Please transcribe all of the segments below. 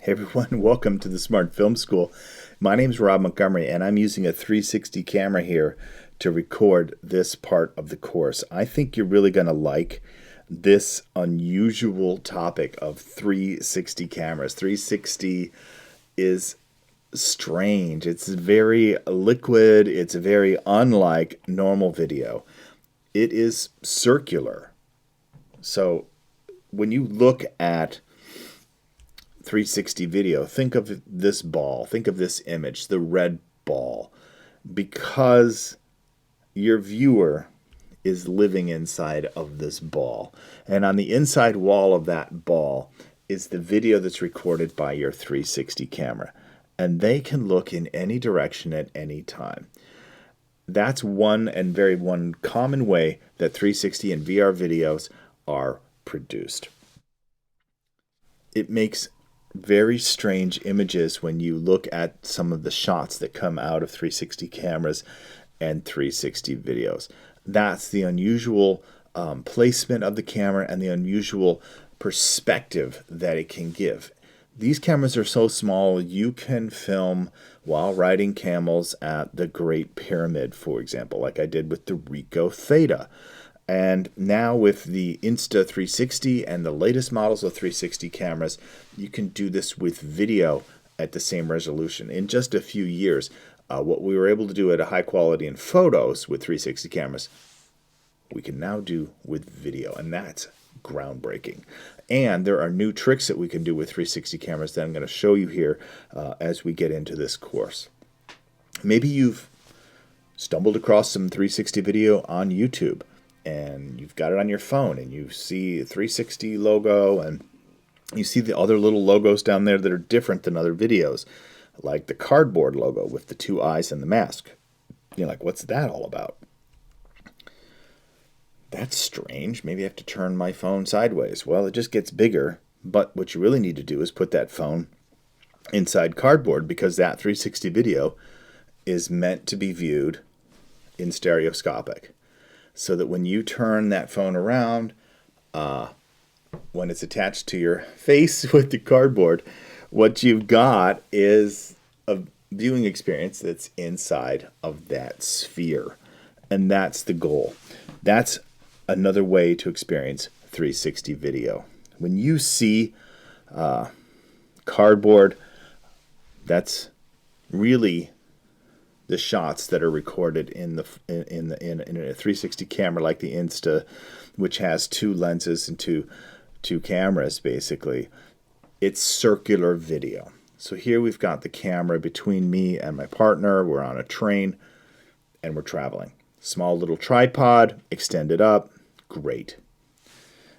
Hey everyone, welcome to the Smart Film School. My name is Robb Montgomery and I'm using a 360 camera here to record this part of the course. I think you're really going to like this unusual topic of 360 cameras. 360 is strange. It's very liquid. It's very unlike normal video. It is circular. So when you look at 360 video, think of this ball, think of this image, the red ball, because your viewer is living inside of this ball. And on the inside wall of that ball is the video that's recorded by your 360 camera. And they can look in any direction at any time. That's one common way that 360 and VR videos are produced. It makes very strange images when you look at some of the shots that come out of 360 cameras and 360 videos. That's the unusual placement of the camera and the unusual perspective that it can give. These cameras are so small you can film while riding camels at the Great Pyramid, for example, like I did with the Ricoh Theta. And now with the Insta360 and the latest models of 360 cameras, you can do this with video at the same resolution. In just a few years, what we were able to do at a high quality in photos with 360 cameras, we can now do with video, and that's groundbreaking. And there are new tricks that we can do with 360 cameras that I'm going to show you here as we get into this course. Maybe you've stumbled across some 360 video on YouTube, and you've got it on your phone, and you see a 360 logo, and you see the other little logos down there that are different than other videos, like the cardboard logo with the two eyes and the mask. You're like, what's that all about? That's strange. Maybe I have to turn my phone sideways. Well, it just gets bigger, but what you really need to do is put that phone inside cardboard, because that 360 video is meant to be viewed in stereoscopic, so that when you turn that phone around, when it's attached to your face with the cardboard, what you've got is a viewing experience that's inside of that sphere. And that's the goal. That's another way to experience 360 video. When you see cardboard, that's really the shots that are recorded in a 360 camera like the Insta, which has two lenses and two cameras basically. It's circular video. So here we've got the camera between me and my partner. We're on a train and we're traveling. Small little tripod, extended up, great.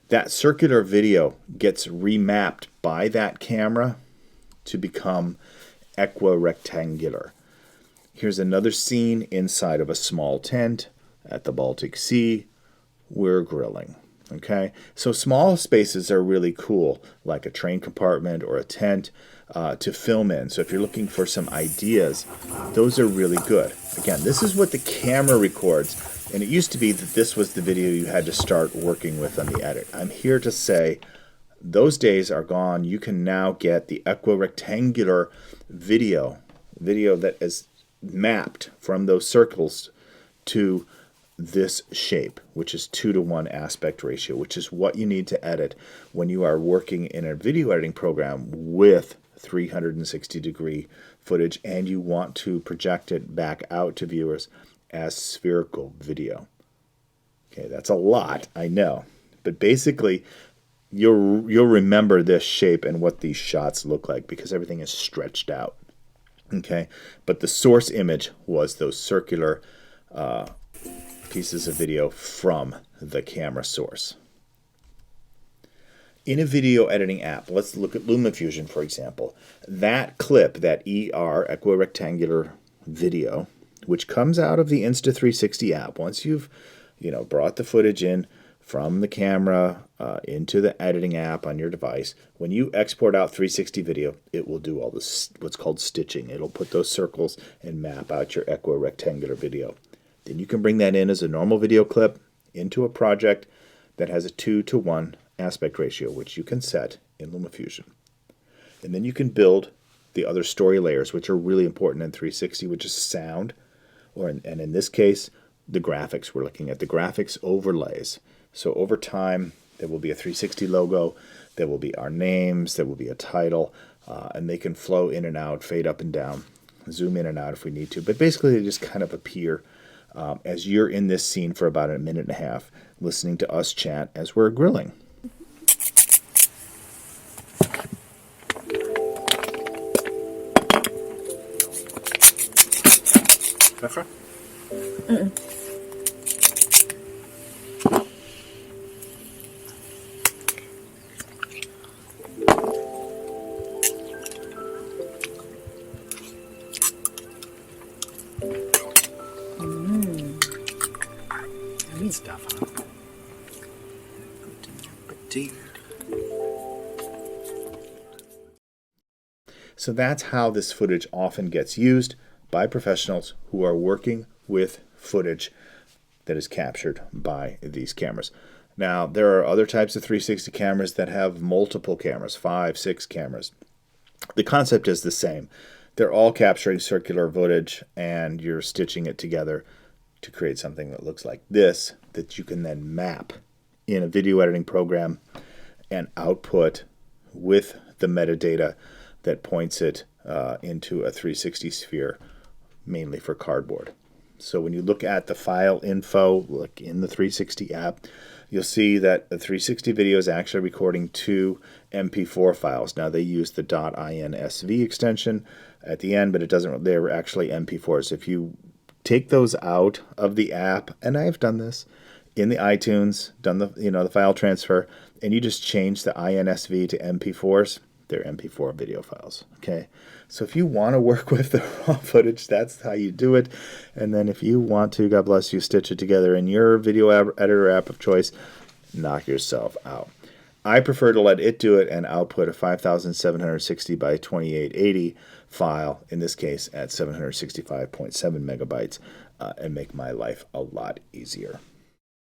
That circular video gets remapped by that camera to become equirectangular. Here's another scene inside of a small tent at the Baltic Sea. We're grilling. Okay, so small spaces are really cool, like a train compartment or a tent to film in. So if you're looking for some ideas, those are really good. Again, this is what the camera records, and it used to be that this was the video you had to start working with on the edit. I'm here to say those days are gone. You can now get the equirectangular video that is mapped from those circles to this shape, which is 2:1 aspect ratio, which is what you need to edit when you are working in a video editing program with 360-degree footage and you want to project it back out to viewers as spherical video. Okay, that's a lot, I know, but basically you'll remember this shape and what these shots look like because everything is stretched out. Okay, but the source image was those circular pieces of video from the camera source. In a video editing app, let's look at Lumafusion, for example. That clip, that equirectangular video, which comes out of the Insta360 app, once you've brought the footage in from the camera into the editing app on your device, when you export out 360 video, it will do all this, what's called stitching. It'll put those circles and map out your equirectangular video. Then you can bring that in as a normal video clip into a project that has a 2:1 aspect ratio, which you can set in Lumafusion. And then you can build the other story layers, which are really important in 360, which is sound, and in this case, the graphics. We're looking at the graphics overlays. So over time, there will be a 360 logo, there will be our names, there will be a title, and they can flow in and out, fade up and down, zoom in and out if we need to. But basically, they just kind of appear as you're in this scene for about a minute and a half, listening to us chat as we're grilling. Pepper? Yummy stuff, huh? So that's how this footage often gets used by professionals who are working with footage that is captured by these cameras. Now, there are other types of 360 cameras that have multiple cameras, 5, 6 cameras. The concept is the same. They're all capturing circular footage, and you're stitching it together to create something that looks like this, that you can then map in a video editing program and output with the metadata that points it into a 360 sphere, mainly for cardboard. So when you look at the file info, look in the 360 app, you'll see that the 360 video is actually recording 2 MP4 files. Now they use the .insv extension at the end, but it doesn't. They're actually MP4s. If you take those out of the app, and I've done this in the iTunes, done the file transfer, and you just change the INSV to MP4s, they're MP4 video files. Okay, so if you want to work with the raw footage, that's how you do it. And then if you want to, God bless you, stitch it together in your video editor app of choice, knock yourself out. I prefer to let it do it and output a 5760 by 2880 file, in this case at 765.7 megabytes, and make my life a lot easier.